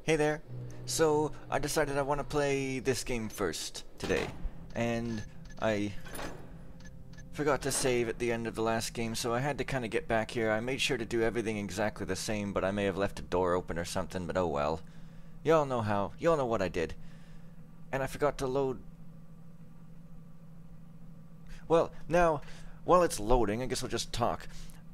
Hey there. So, I decided I want to play this game first today, and I forgot to save at the end of the last game, so I had to kind of get back here. I made sure to do everything exactly the same, but I may have left a door open or something, but oh well. Y'all know how. Y'all know what I did. And I forgot to load... Well, now, while it's loading, I guess I'll just talk.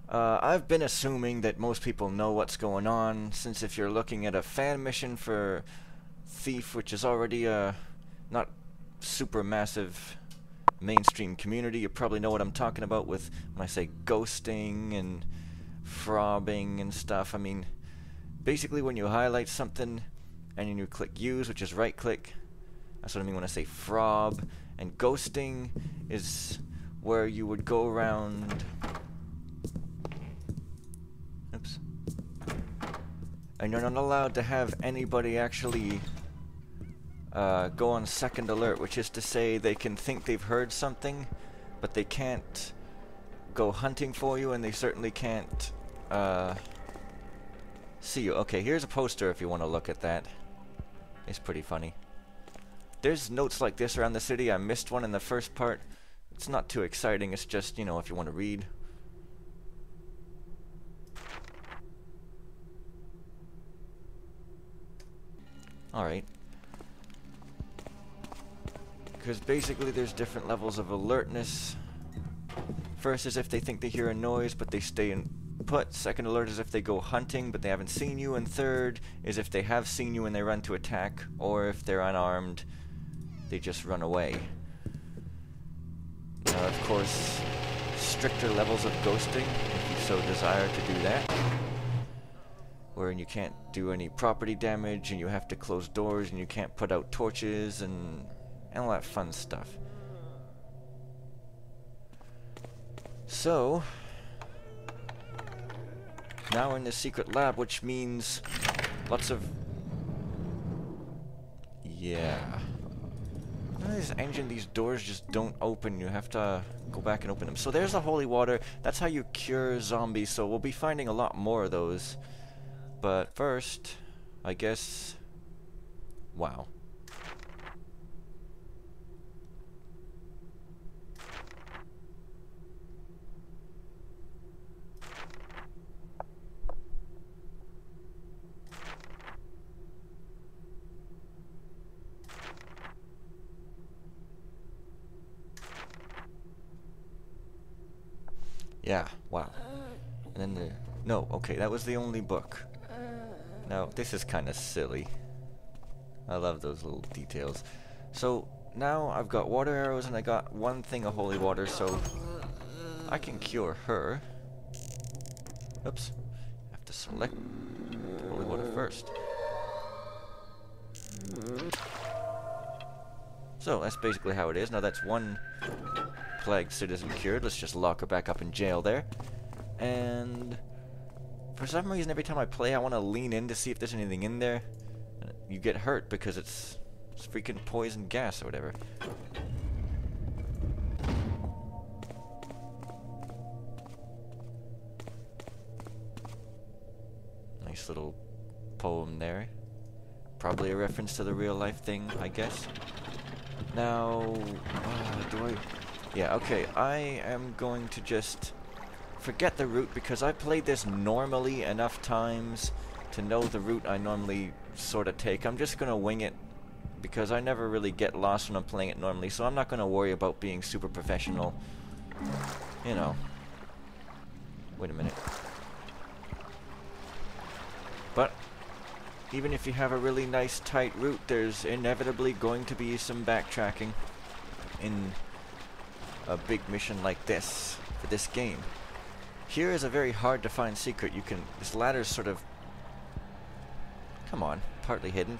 I've been assuming that most people know what's going on, since if you're looking at a fan mission for Thief, which is already a not super massive mainstream community, you probably know what I'm talking about with when I say ghosting and frobbing and stuff. I mean, basically when you highlight something and then you click use, which is right click, that's what I mean when I say frob. And ghosting is where you would go around... Oops. And you're not allowed to have anybody actually go on second alert, which is to say they can think they've heard something, but they can't go hunting for you, and they certainly can't see you. Okay, here's a poster if you want to look at that. It's pretty funny. There's notes like this around the city. I missed one in the first part. It's not too exciting. It's just, you know, if you want to read. Alright. Because basically there's different levels of alertness. First is if they think they hear a noise but they stay in put. Second alert is if they go hunting but they haven't seen you. And third is if they have seen you and they run to attack, or if they're unarmed, they just run away. Now, of course, stricter levels of ghosting, if you so desire to do that, wherein you can't do any property damage, and you have to close doors, and you can't put out torches, and all that fun stuff. So, now we're in the secret lab, which means lots of... Yeah... This engine, these doors just don't open. You have to go back and open them. So there's the holy water. That's how you cure zombies. So we'll be finding a lot more of those. But first, I guess... Wow. Yeah, wow. And then the... No, okay, that was the only book. Now, this is kind of silly. I love those little details. So, now I've got water arrows and I got one thing of holy water, so I can cure her. Oops. I have to select holy water first. So, that's basically how it is. Now, that's one plague citizen cured. Let's just lock her back up in jail there. And for some reason, every time I play, I want to lean in to see if there's anything in there. You get hurt because it's freaking poison gas or whatever. Nice little poem there. Probably a reference to the real life thing, I guess. Now, do I... Yeah, okay, I am going to just forget the route because I played this normally enough times to know the route I normally sort of take. I'm just going to wing it because I never really get lost when I'm playing it normally, so I'm not going to worry about being super professional. You know. Wait a minute. But even if you have a really nice tight route, there's inevitably going to be some backtracking in a big mission like this for this game. Here is a very hard to find secret. You can... This ladder's sort of... Come on, partly hidden.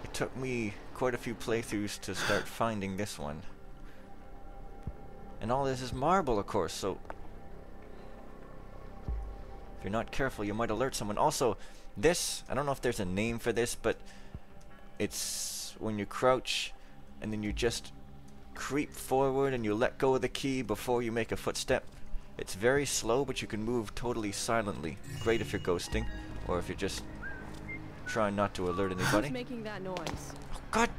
It took me quite a few playthroughs to start finding this one. And all this is marble, of course, so... If you're not careful, you might alert someone. Also, this... I don't know if there's a name for this, but... It's when you crouch... and then you just creep forward and you let go of the key before you make a footstep. It's very slow, but you can move totally silently. Great if you're ghosting. or if you're just trying not to alert anybody. Who's making that noise? Oh, God!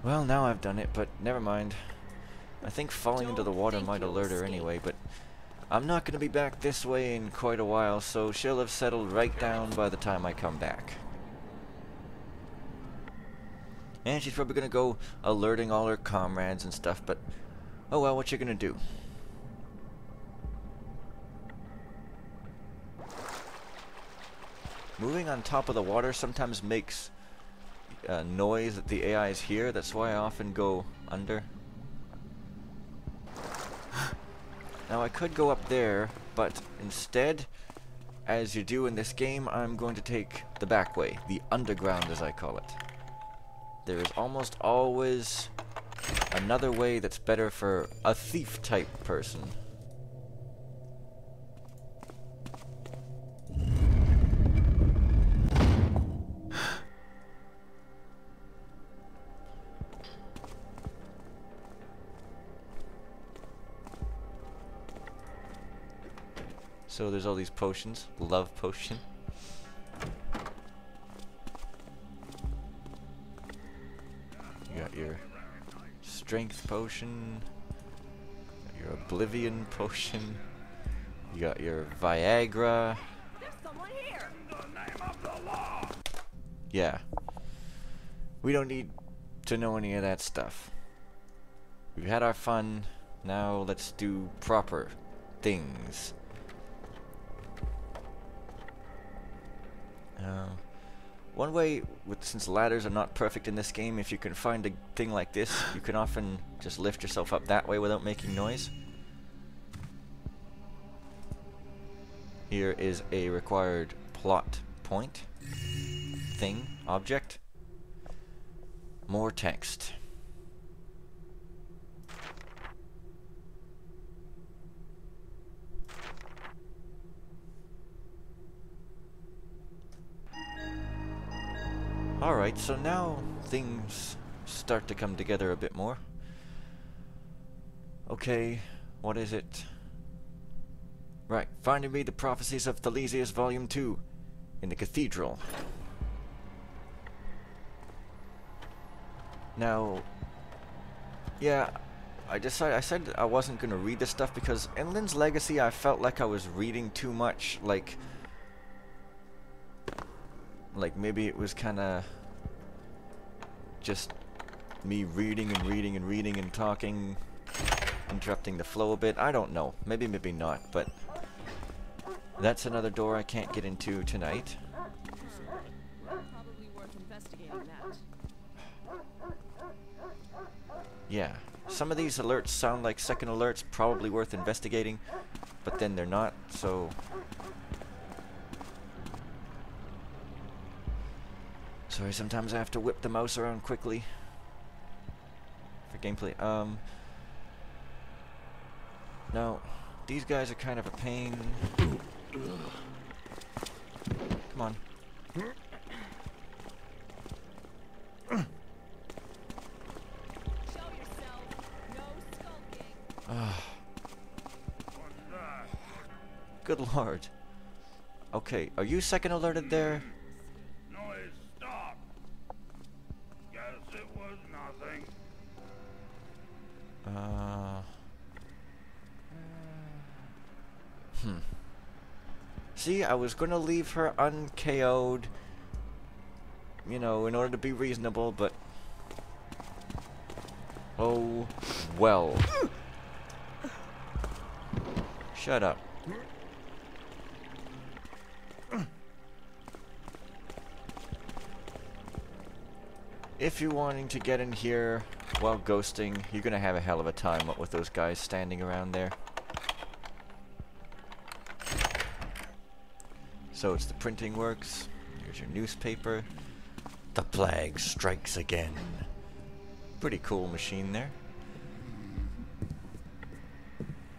Well, now I've done it, but never mind. I think falling into the water might alert her anyway, but I'm not going to be back this way in quite a while, so she'll have settled right down by the time I come back. And she's probably going to go alerting all her comrades and stuff, but oh well, what you going to do? Moving on top of the water sometimes makes noise that the AIs hear. That's why I often go under. Now I could go up there, but instead, as you do in this game, I'm going to take the back way, the underground as I call it. There is almost always another way that's better for a thief type person. So there's all these potions. Love potion. You got your strength potion. Your oblivion potion. You got your Viagra. There's someone here. In the name of the law. Yeah. We don't need to know any of that stuff. We've had our fun. Now let's do proper things. One way, since ladders are not perfect in this game, if you can find a thing like this, you can often just lift yourself up that way without making noise. Here is a required plot point, thing, object. More text. Alright, so now things start to come together a bit more. Okay, what is it? Right, finding me the Prophecies of Thelesius Volume 2 in the Cathedral. Now, yeah, I said I wasn't going to read this stuff because in Lynn's Legacy I felt like I was reading too much, like maybe it was kind of just me reading and reading and reading and talking, interrupting the flow a bit. I don't know. Maybe not, but that's another door I can't get into tonight. Probably worth investigating that. Yeah. Some of these alerts sound like second alerts, probably worth investigating, but then they're not, so... Sorry, sometimes I have to whip the mouse around quickly for gameplay. Now, these guys are kind of a pain. Come on. Show yourself. No skulking. What's that? Good lord. Okay, are you second alerted there? Noise, stop. Guess it was nothing. See, I was gonna leave her un-KO'd, you know, in order to be reasonable, but... Oh, well. Shut up. If you're wanting to get in here while ghosting, you're gonna have a hell of a time, what with those guys standing around there. So it's the printing works. Here's your newspaper. The plague strikes again. Pretty cool machine there.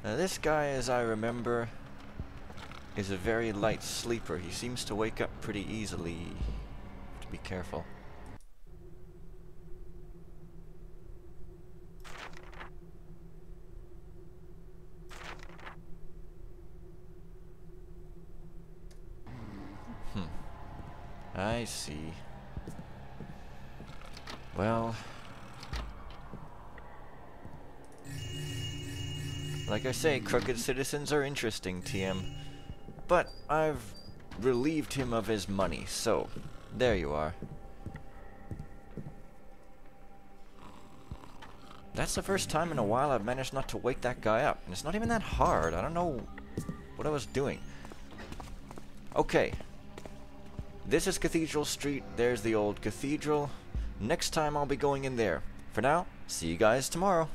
Now this guy, as I remember, is a very light sleeper. He seems to wake up pretty easily. Have to be careful. I see. Well, like I say, crooked citizens are interesting, TM. But I've relieved him of his money, so there you are. That's the first time in a while I've managed not to wake that guy up. And it's not even that hard. I don't know what I was doing. Okay. This is Cathedral Street. There's the old cathedral. Next time I'll be going in there. For now, see you guys tomorrow.